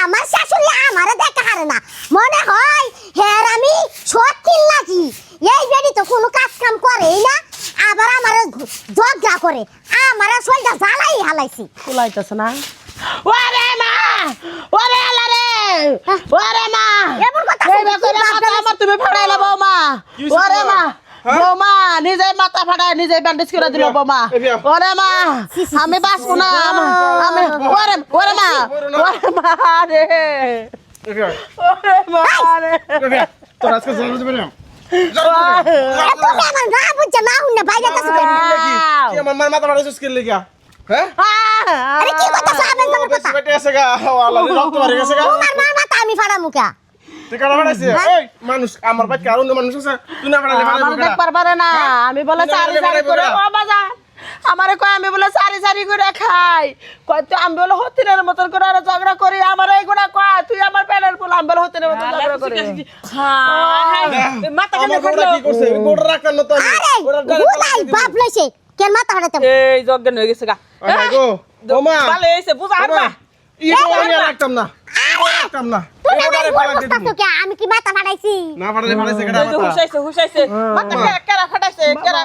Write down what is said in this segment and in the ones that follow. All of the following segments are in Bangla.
আমার শাশুড়ি আমারে দেখা হারে না মনে হয় হের আমি সত্যিন নাকি এই বেডি তো কোনো কাজ কাম করেই না আবার আমারে ঝগড়া করে আমারে শরীরটা জ্বালাই হালাইছি কুলাইতেছ না ওরে মা ওরে আল্লাহ রে ওরে মা এমন কথা এই করে মাথা আমার তুমি ফাড়াইলা বৌমা ওরে মা বৌমা নিজে মাথা ফাড়ায় নিজে ব্যান্ডেজ করে দিল বৌমা ওরে মা আমি বাঁচবো না আমি ওরে ওরে মা রে ওরে মা রে তোর আজকে জল দিবে না তুমি আমার না বুঝছ না হুন না বাইরে কাছে কি আমার মাথা ফাটাইছিস কি লাগিয়া হ্যাঁ আরে কি কথা সাবেন তোমার কথা বেটে আছে গা আল্লাহ রক্ত মারি গেছে গা তোমার মা মাথা আমি ফাড়ামু কা তুই কারা ফাটাইছিস এই মানুষ আমার ভাই কারণ মানুষ আছে তুই না ফাটাইলে আমার দেখবার পারে না আমি বলে চারি চারি করে ও বাজা আমারে কয় আমি বলে চারি চারি করে খাই কয় তুই আমি বলে হতিনের মতন করে আর ঝগড়া করি আমার এইগুলা কয় তুই আমার প্যানের বলে আমি বলে হতিনের মতন ঝগড়া করি মাথা কেন ফাটলো কি করছে গোড় রাখার না তো আরে বুলাই বাপ লইছে কেন মাথা ফাড়াতে এই জজ্ঞান হয়ে গেছে গা আয় গো ওমা ভালো হইছে বুঝা হারবা ই আমি রাখতাম না রাখতাম না তুমি আমার ভুল বুঝতাছো কে আমি কি মাথা ফাড়াইছি না ফাটাইলে ফাটাইছে কেডা এই যে মাথা হুসাইছে মাথা কেরা ফাটাইছে কেরা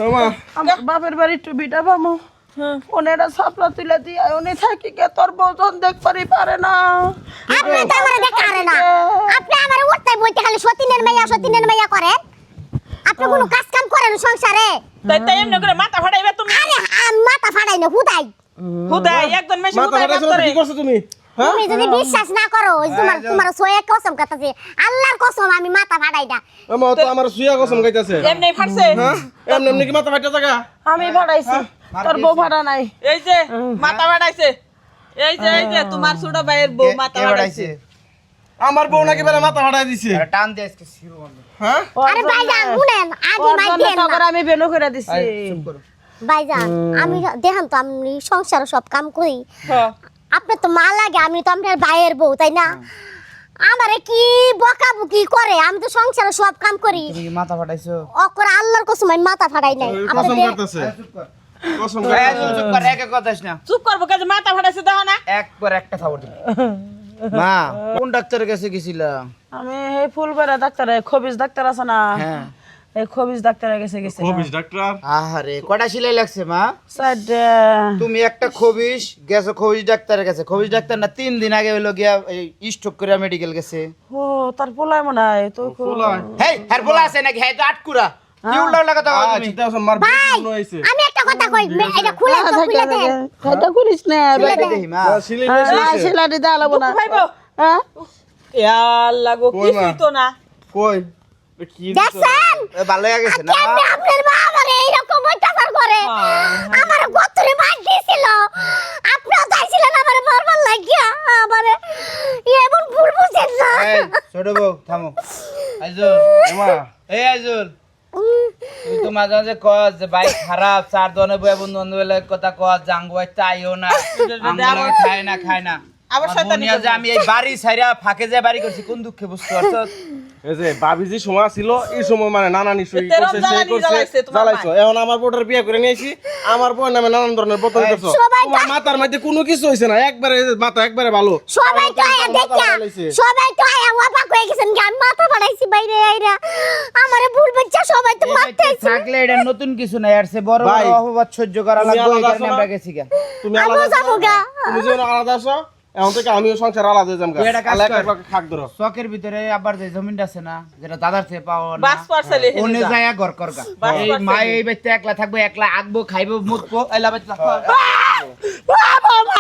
ওমা আমার বাপের বাড়ি একটু বিটা পামো ওনেরা সাপলা তুলে দিয়ে উনি থাকি কে তোর বউজন দেখবারই পারে না আপনি তো আমারে দেখা হারে না আপনি আমারে উঠতে বইতে খালি সতীনের মাইয়া করেন আপনি কোনো কাজ কাম করেন সংসারে তাই তাই এমনি করে মাথা ফাটাইবে তুমি আরে আমি মাথা ফাড়াই না হুদাই হুদাই একজন মেশি মাথা হুদাই ফাটাইছো করে কি করছো তুমি হ্যাঁ তুমি যদি বিশ্বাস না করো ওই তোমার সোয়ে কসম কথাছে আল্লাহর কসম আমি মাথা ফাড়াই না ওমা তো আমার সুয়া কসম গাইতাছে এমনি ফাটছে হ্যাঁ এমনি এমনি কি মাথা ফাটা জায়গা আমি ভাড়াইছি তোর বউ ভাড়া নাই এই যে মাথা ফাটাইছে এই যে তোমার ছোট ভাইয়ের বউ মাথা ফাটাইছে আমার বউ নাকি বেলা মাথা ফাটাই দিছে টান দিয়ে আজকে শিরো বন্ধ হ্যাঁ আরে ভাইজান শুনেন আদি ওর মাই জন্য দেন তো না করে আমি বেনো করে দিছি ভাইজান আমি দেখেন তো আমি সংসার সব কাম করি হ্যাঁ আপনি তো মা লাগে আমি তো আপনার ভাইয়ের বউ তাই না আমারে কি বকাবকি করে আমি তো সংসারে সব কাম করি তুমি কি মাথা ফাটাইছো অকর আল্লাহর কসম আমি মাথা ফাড়াই নাই কসম আপনি করতেছে কসম এই করতেছে চুপ কর একা কথাস না চুপ করবো কাজে মাথা ফাটাইছে দেখো না একবার একটা খাবার দিবি মা কোন ডাক্তারের কাছে গেছিলা আমি এই ফুলবেড়া ডাক্তার খবিজ ডাক্তার আছে না হ্যাঁ এই খবিজ ডাক্তারের কাছে গেছি অফিস ডাক্তার আহারে কটা সেলাই লাগছে মা সাইড তুমি একটা খবিস গেছো খবিস ডাক্তারের কাছে খবিস ডাক্তার না 3 দিন আগে হইলো গিয়া স্ট্রোক করে মেডিকেল গেছে ও তার পোলায় মনে হয় তো হেই হের বলা আছে নাকি হ্যাঁ তো আটকুরা কি উল্টা উল্টা কথা বলো তুমি চিন্তা মার ভাই মনে হইছে আমি একটা কথা কই এটা খুলে তো খুলে দেন এটা করিস না এটা দেখি মা সিলি সেলাটি দেওয়া লাগবো না ভাইবো হ্যাঁ আল্লাহ গো কই মা? কিছুই তো না কই কি দেখছেন ভালো হয়ে গেছে না কেমনে আপনার মা আমারে এইরকম অত্যাচার করে আমার গতরে মার দিয়েছিল আপনিও চাইছিলেন আমার মারবার লাগিয়া আমারে এমন ভুল বুঝেন না এই ছোট বউ থামো আইজুল মা এই আইজুল তুই তো মাঝে মাঝে কস যে বাইক খারাপ চার দনে বয়ে বন্ধু বান্ধবের কথা কস জাঙ্গু ভাই চাইও না আঙ্গুল খায় না আবার শয়তানি যে আমি এই বাড়ি ছাইরা ফাঁকে যে বাড়ি করছি কোন দুঃখে বুঝতে পারছো এই যে বাবি যে সময় ছিল এই সময় মানে নানা নিশ্চয়ই তেরো করছে জ্বালানি করছে জ্বালাইছে তোমার জ্বালাইছো এখন আমার বোটার বিয়ে করে নিয়েছি আমার বোন নামে নানান ধরনের বোতল করছো সবাই তোমার মাথার মধ্যে কোনো কিছু হইছে না একবারে মাথা একবারে ভালো সবাই তো আয়া দেখা সবাই তো আয়া ওয়াপা কই গেছেন কি আমি মাথা বাড়াইছি বাইরে আইরা আমারে ভুল বাচ্চা সবাই তো মারতেছে থাকলে এটা নতুন কিছু নাই আর সে বড় ভাই, বড় অপবাদ সহ্য করা তুমি লাগবে এই আলাদা কারণে আছো আমরা না? গেছি গা তুমি আমিও আলাদা যাবো আছো গা। তুমি যেন আলাদা আছো এখন থেকে আমিও সংসার আলাদা হয়ে যাবো তুই একটা কাজ আলাদা কর। একটা খাক ধরো শখের ভিতরে আবার যে জমিনটা আছে না যেটা দাদার থেকে পাও না বাস পার্সেলে ওনে যায় ঘর করগা বাস এই পার্সেলে। মা এই বাইতে একলা থাকবে একলা আগবো খাইবো মুতবো এলা বাইতে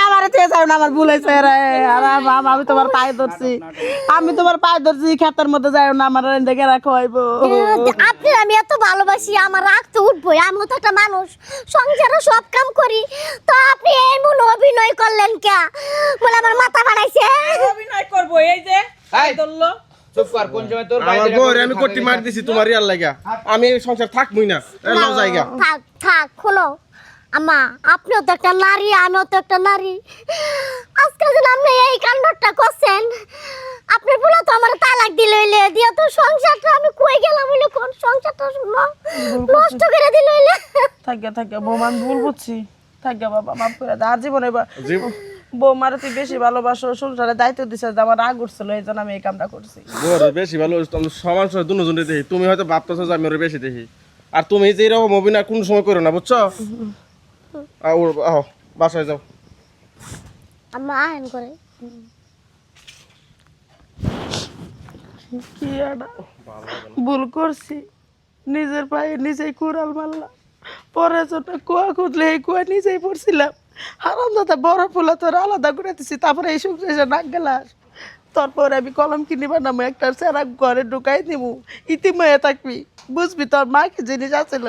আমার চেয়ে যাও না আমার ভুল হয়েছে রে আর আমি তোমার পায়ে ধরছি আমি তোমার পায়ে ধরছি খেতের মধ্যে যাও না আমার দেখে রাখবো আপনি আমি এত ভালোবাসি আমার রাগ তো উঠবই আমিও তো একটা মানুষ সংসারে সব কাম করি তো আপনি এমন অভিনয় করলেন কে বলে আমার মাথা বাড়াইছে অভিনয় করবো এই যে এই। ধরলো চুপ কর কোন সময় তোর আমার বউরে আমি কোটি মার দিছি তোমার ইয়ার লাগা আমি এই সংসার থাকবই না নাও জায়গা থাক থাক শোনো আম্মা আপনিও তো একটা নারী আমিও তো একটা নারী আজকে যেন আপনি এই কাণ্ডটা করছেন আপনার বলে তো আমার তালাক দিল হইলে দিয়ে তো সংসারটা আমি কই গেলাম হইলে কোন সংসারটা নষ্ট করে দিল হইলে থাকে বৌমা আমি ভুল বুঝছি থাকে বাবা মাফ করে দে আর জীবনে বৌমার তুই বেশি ভালোবাসো, সংসারে দায়িত্ব দিছে, আমার রাগ উঠছিল, এই জন্য আমি এই কামটা করছি। ওরে বেশি ভালো আমি সমান সময় দুজনে দেখি, তুমি হয়তো ভাবতেছো যে আমি ওরে বেশি দেখি, আর তুমি যে এরকম অভিনয় কোন সময় করো না বুঝছো। বাসায় যাও। আম্মা আহেন করে কি একটা ভুল করছি, নিজের পায়ে নিজেই কুড়াল মারলাম, পরের জন্য কুয়া খুঁজলে এই কুয়া নিজেই পড়ছিলাম। হারাম দাদা বড় ফুলা তোর আলাদা করে দিছি, তারপরে এই সংসারে নাক গেলাস। তারপরে আমি কলম কিনে বানাবো, একটা সেরা ঘরে ঢুকাই দিব, ইতিময়ে থাকবি, বুঝবি তোর মা কি জিনিস আছিল।